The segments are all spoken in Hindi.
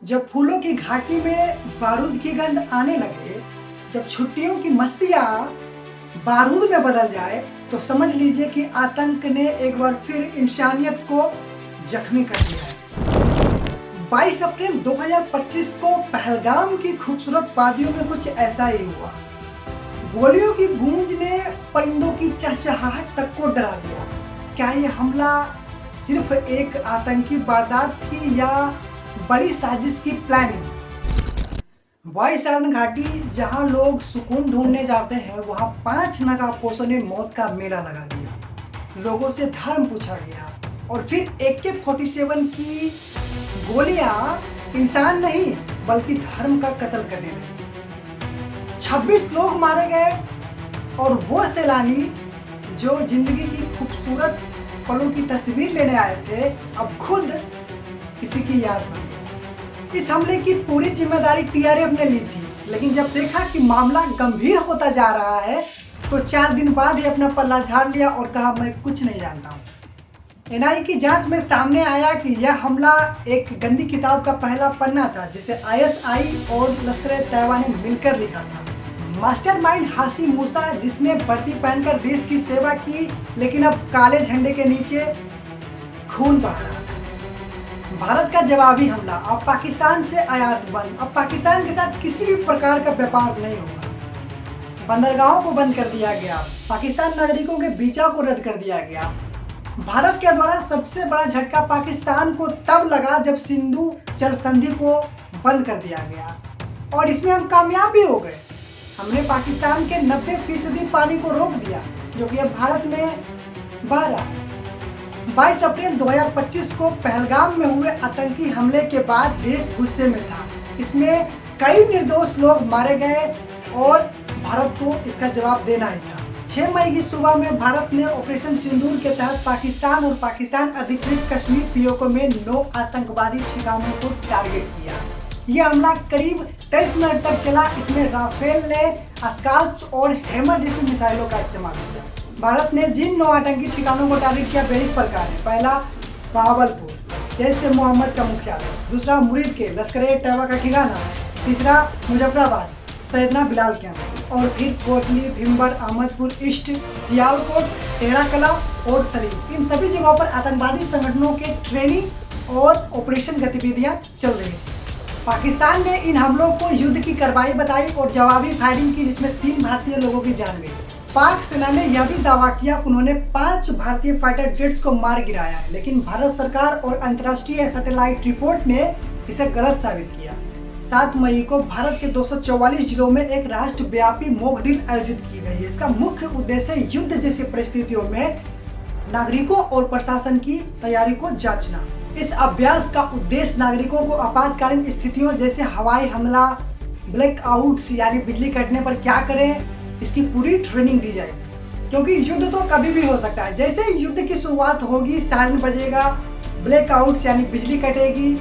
जब फूलों की घाटी में बारूद की गंध आने लगे, जब छुट्टियों की मस्तियाँ बारूद में बदल जाए, तो समझ लीजिए कि आतंक ने एक बार फिर इंसानियत को जख्मी कर दिया है। 22 अप्रैल 2025 को पहलगाम की खूबसूरत वादियों में कुछ ऐसा ही हुआ। गोलियों की गूंज ने परिंदों की चहचहाहट तक को डरा दिया। क्या ये हमला सिर्फ एक आतंकी वारदात थी या बड़ी साजिश की प्लानिंग? वायसारण घाटी जहां लोग सुकून ढूंढने जाते हैं, वहां 5 नागापोशों ने मौत का मेला लगा दिया। लोगों से धर्म पूछा गया और फिर AK-47 की गोलियां इंसान नहीं बल्कि धर्म का कत्ल करने लगी। 26 लोग मारे गए और वो सैलानी जो जिंदगी की खूबसूरत पलों की तस्वीर लेने आए थे, अब खुद किसी की याद बन गए। इस हमले की पूरी जिम्मेदारी TRF ने ली थी, लेकिन जब देखा कि मामला गंभीर होता जा रहा है, तो 4 दिन बाद ही अपना पल्ला झाड़ लिया और कहा मैं कुछ नहीं जानता हूँ। NIA की जांच में सामने आया कि यह हमला एक गंदी किताब का पहला पन्ना था, जिसे ISI और लश्कर-ए-तैयबा ने मिलकर लिखा था। मास्टरमाइंड हाशिम मूसा, जिसने वर्दी पहनकर देश की सेवा की, लेकिन अब काले झंडे के नीचे खून बहा रहा था। भारत का जवाबी हमला, अब पाकिस्तान से आयात बंद, अब पाकिस्तान के साथ किसी भी प्रकार का व्यापार नहीं होगा। बंदरगाहों को बंद कर दिया गया, पाकिस्तान नागरिकों के वीजा को रद्द कर दिया गया। भारत के द्वारा सबसे बड़ा झटका पाकिस्तान को तब लगा जब सिंधु जल संधि को बंद कर दिया गया, और इसमें हम कामयाब भी हो गए। हमने पाकिस्तान के 90% पानी को रोक दिया, जो कि अब भारत में बह रहा है। 22 अप्रैल 2025 को पहलगाम में हुए आतंकी हमले के बाद देश गुस्से में था। इसमें कई निर्दोष लोग मारे गए और भारत को इसका जवाब देना ही था। 6 मई की सुबह में भारत ने ऑपरेशन सिंदूर के तहत पाकिस्तान और पाकिस्तान अधिकृत कश्मीर POK में 9 आतंकवादी ठिकानों को टारगेट किया। यह हमला करीब 23 मिनट तक चला। इसमें राफेल ने अस्काल्प्स और हैमर जैसी मिसाइलों का इस्तेमाल किया। भारत ने जिन 9 आतंकी ठिकानों को टारगेट किया वे इस प्रकार है। पहला, बहावलपुर, जैश-ए-मोहम्मद का मुख्यालय। दूसरा, मुरीद के लश्कर-ए-तैयबा का ठिकाना। तीसरा, मुजफ्फराबाद, सैयदना बिलाल कैंप। और फिर कोटली, भिम्बर, अहमदपुर ईस्ट, सियालकोट, टेढ़ाकला और तरीब। इन सभी जगहों पर आतंकवादी संगठनों के ट्रेनिंग और ऑपरेशन गतिविधियां चल रही थी। पाकिस्तान ने इन हमलों को युद्ध की कार्रवाई बताई और जवाबी फायरिंग की, जिसमें 3 भारतीय लोगों की जान गई। पाक सेना ने यह भी दावा किया कि उन्होंने 5 भारतीय फाइटर जेट्स को मार गिराया है, लेकिन भारत सरकार और अंतर्राष्ट्रीय सैटेलाइट रिपोर्ट ने इसे गलत साबित किया। 7 मई को भारत के 244 जिलों में एक राष्ट्रव्यापी मॉक ड्रिल आयोजित की गई है। इसका मुख्य उद्देश्य युद्ध जैसी परिस्थितियों में नागरिकों और प्रशासन की तैयारी को जांचना। इस अभ्यास का उद्देश्य नागरिकों को आपातकालीन स्थितियों जैसे हवाई हमला, ब्लैकआउट्स यानी बिजली कटने पर क्या करें, इसकी पूरी ट्रेनिंग दी जाए, क्योंकि युद्ध तो कभी भी हो सकता है। जैसे ही युद्ध की शुरुआत होगी, सायरन बजेगा, ब्लैकआउट्स यानी बिजली कटेगी,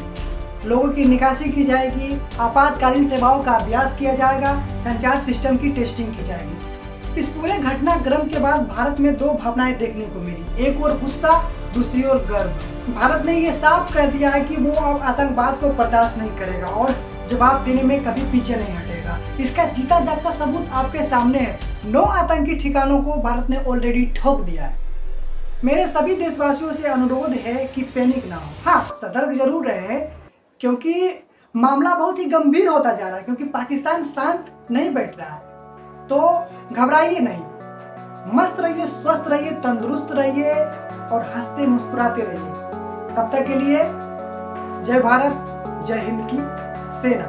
लोगों की निकासी की जाएगी, आपातकालीन सेवाओं का अभ्यास किया जाएगा, संचार सिस्टम की टेस्टिंग की जाएगी। इस पूरे घटनाक्रम के बाद भारत में 2 भावनाएं देखने को मिली, एक और गुस्सा, दूसरी ओर गर्व। भारत ने ये साफ कर दिया है कि वो अब आतंकवाद को बर्दाश्त नहीं करेगा और जवाब देने में कभी पीछे नहीं हटेगा। इसका जीता जागता सबूत आपके सामने है। 9 आतंकी ठिकानों को भारत ने ऑलरेडी ठोक दिया है। मेरे सभी देशवासियों से अनुरोध है कि पैनिक ना हो। हाँ, सतर्क जरूर रहे, क्योंकि मामला बहुत ही गंभीर होता जा रहा है, क्योंकि पाकिस्तान शांत नहीं बैठ रहा है। तो घबराइए नहीं, मस्त रहिए, स्वस्थ रहिए, तंदुरुस्त रहिए और हंसते मुस्कुराते रहिए। तब तक के लिए जय भारत, जय हिंद की सेना।